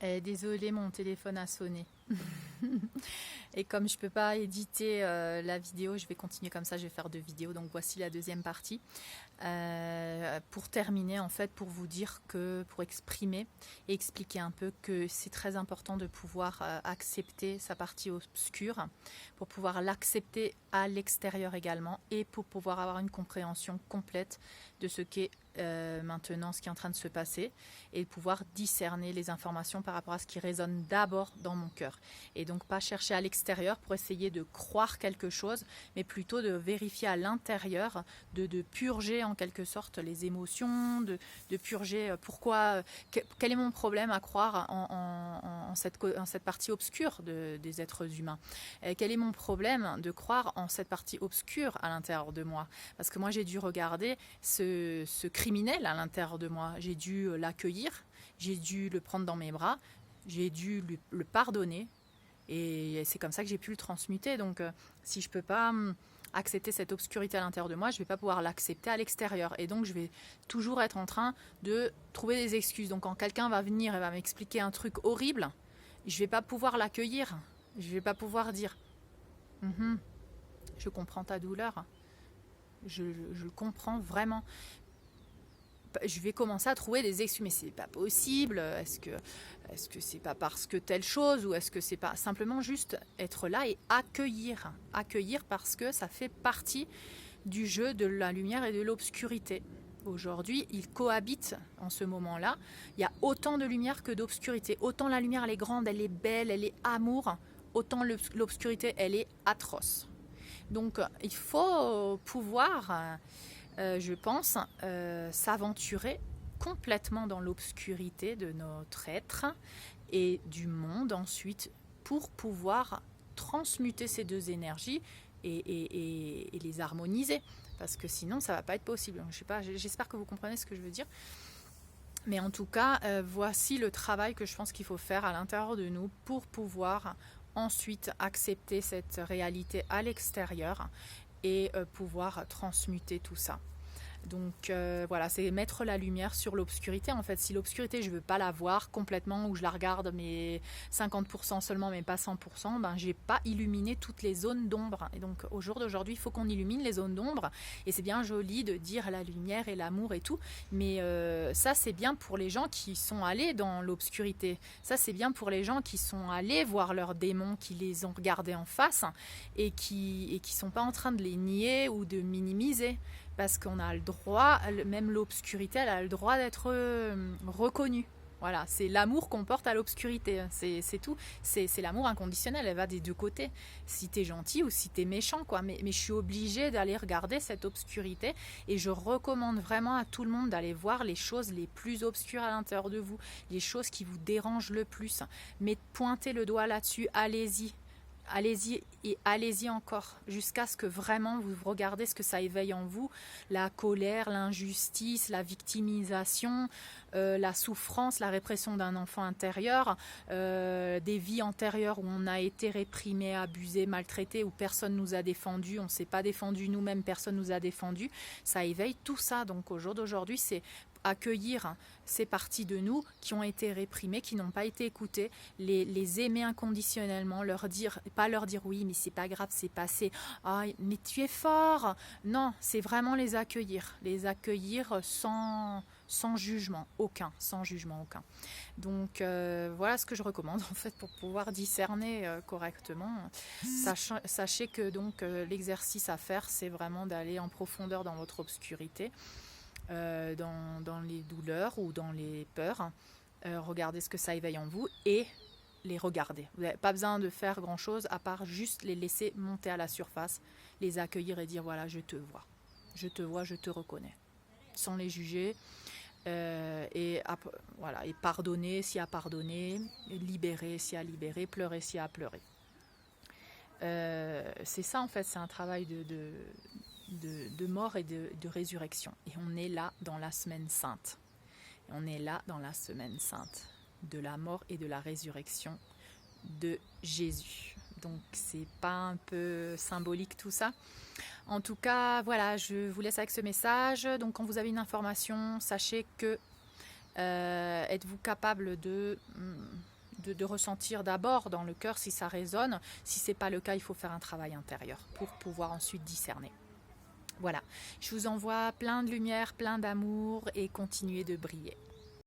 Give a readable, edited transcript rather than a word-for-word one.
Désolée, mon téléphone a sonné. Et comme je ne peux pas éditer la vidéo, je vais continuer comme ça, je vais faire 2 vidéos. Donc voici la deuxième partie. Pour terminer, en fait, pour vous dire que, pour exprimer et expliquer un peu que c'est très important de pouvoir accepter sa partie obscure, pour pouvoir l'accepter à l'extérieur également et pour pouvoir avoir une compréhension complète de ce qu'est maintenant ce qui est en train de se passer et pouvoir discerner les informations par rapport à ce qui résonne d'abord dans mon cœur. Et donc pas chercher à l'extérieur pour essayer de croire quelque chose, mais plutôt de vérifier à l'intérieur, de purger en quelque sorte les émotions, de purger pourquoi, quel est mon problème à croire en cette partie obscure des êtres humains. Quel est mon problème de croire en cette partie obscure à l'intérieur de moi. Parce que moi j'ai dû regarder ce criminel à l'intérieur de moi, j'ai dû l'accueillir, j'ai dû le prendre dans mes bras, j'ai dû le pardonner, et c'est comme ça que j'ai pu le transmuter. Donc si je ne peux pas accepter cette obscurité à l'intérieur de moi, je ne vais pas pouvoir l'accepter à l'extérieur. Et donc je vais toujours être en train de trouver des excuses. Donc quand quelqu'un va venir et va m'expliquer un truc horrible, je ne vais pas pouvoir l'accueillir. Je ne vais pas pouvoir dire je comprends ta douleur. Je comprends vraiment. Je vais commencer à trouver des excuses, mais c'est pas possible, est-ce que c'est pas parce que telle chose, ou est-ce que c'est pas simplement juste être là et accueillir parce que ça fait partie du jeu de la lumière et de l'obscurité. Aujourd'hui, ils cohabitent en ce moment-là. Il y a autant de lumière que d'obscurité. Autant la lumière elle est grande, elle est belle, elle est amour, autant l'obscurité elle est atroce. Donc il faut pouvoir je pense, s'aventurer complètement dans l'obscurité de notre être et du monde ensuite pour pouvoir transmuter ces deux énergies et les harmoniser. Parce que sinon, ça ne va pas être possible. Je sais pas, j'espère que vous comprenez ce que je veux dire. Mais en tout cas, voici le travail que je pense qu'il faut faire à l'intérieur de nous pour pouvoir ensuite accepter cette réalité à l'extérieur et pouvoir transmuter tout ça. Donc voilà, c'est mettre la lumière sur l'obscurité. En fait, si l'obscurité, je ne veux pas la voir complètement, ou je la regarde mais 50% seulement, mais pas 100%, ben, je n'ai pas illuminé toutes les zones d'ombre. Et donc au jour d'aujourd'hui, il faut qu'on illumine les zones d'ombre. Et c'est bien joli de dire la lumière et l'amour et tout, mais ça c'est bien pour les gens qui sont allés dans l'obscurité. Ça c'est bien pour les gens qui sont allés voir leurs démons, qui les ont regardés en face et qui sont pas en train de les nier ou de minimiser. Parce qu'on a le droit, même l'obscurité, elle a le droit d'être reconnue. Voilà, c'est l'amour qu'on porte à l'obscurité, c'est tout. C'est l'amour inconditionnel, elle va des deux côtés. Si t'es gentil ou si t'es méchant, quoi. Mais je suis obligée d'aller regarder cette obscurité et je recommande vraiment à tout le monde d'aller voir les choses les plus obscures à l'intérieur de vous, les choses qui vous dérangent le plus. Mais pointez le doigt là-dessus, allez-y. Allez-y et allez-y encore jusqu'à ce que vraiment vous regardez ce que ça éveille en vous, la colère, l'injustice, la victimisation, la souffrance, la répression d'un enfant intérieur, des vies antérieures où on a été réprimé, abusé, maltraité, où personne nous a défendu, on ne s'est pas défendu nous-mêmes, personne nous a défendu. Ça éveille tout ça. Donc au jour d'aujourd'hui, c'est accueillir ces parties de nous qui ont été réprimées, qui n'ont pas été écoutées, les aimer inconditionnellement, pas leur dire oui mais c'est pas grave, c'est passé, ah, mais tu es fort. Non, c'est vraiment les accueillir sans jugement aucun, Donc voilà ce que je recommande en fait pour pouvoir discerner correctement. Sachez que donc l'exercice à faire, c'est vraiment d'aller en profondeur dans votre obscurité, dans les douleurs ou dans les peurs, regardez ce que ça éveille en vous et les regarder. Vous n'avez pas besoin de faire grand chose à part juste les laisser monter à la surface, les accueillir et dire voilà, je te vois, je te reconnais, sans les juger, voilà, et pardonner s'il y a pardonné, libérer s'il y a libéré, pleurer s'il y a pleuré. C'est ça en fait, c'est un travail de mort et de résurrection. Et on est là dans la semaine sainte. On est là dans la semaine sainte de la mort et de la résurrection de Jésus. Donc c'est pas un peu symbolique tout ça? En tout cas, voilà, je vous laisse avec ce message. Donc quand vous avez une information, sachez que Êtes-vous capable de ressentir d'abord dans le cœur si ça résonne. Si ce n'est pas le cas, il faut faire un travail intérieur pour pouvoir ensuite discerner. Voilà, je vous envoie plein de lumière, plein d'amour et continuez de briller.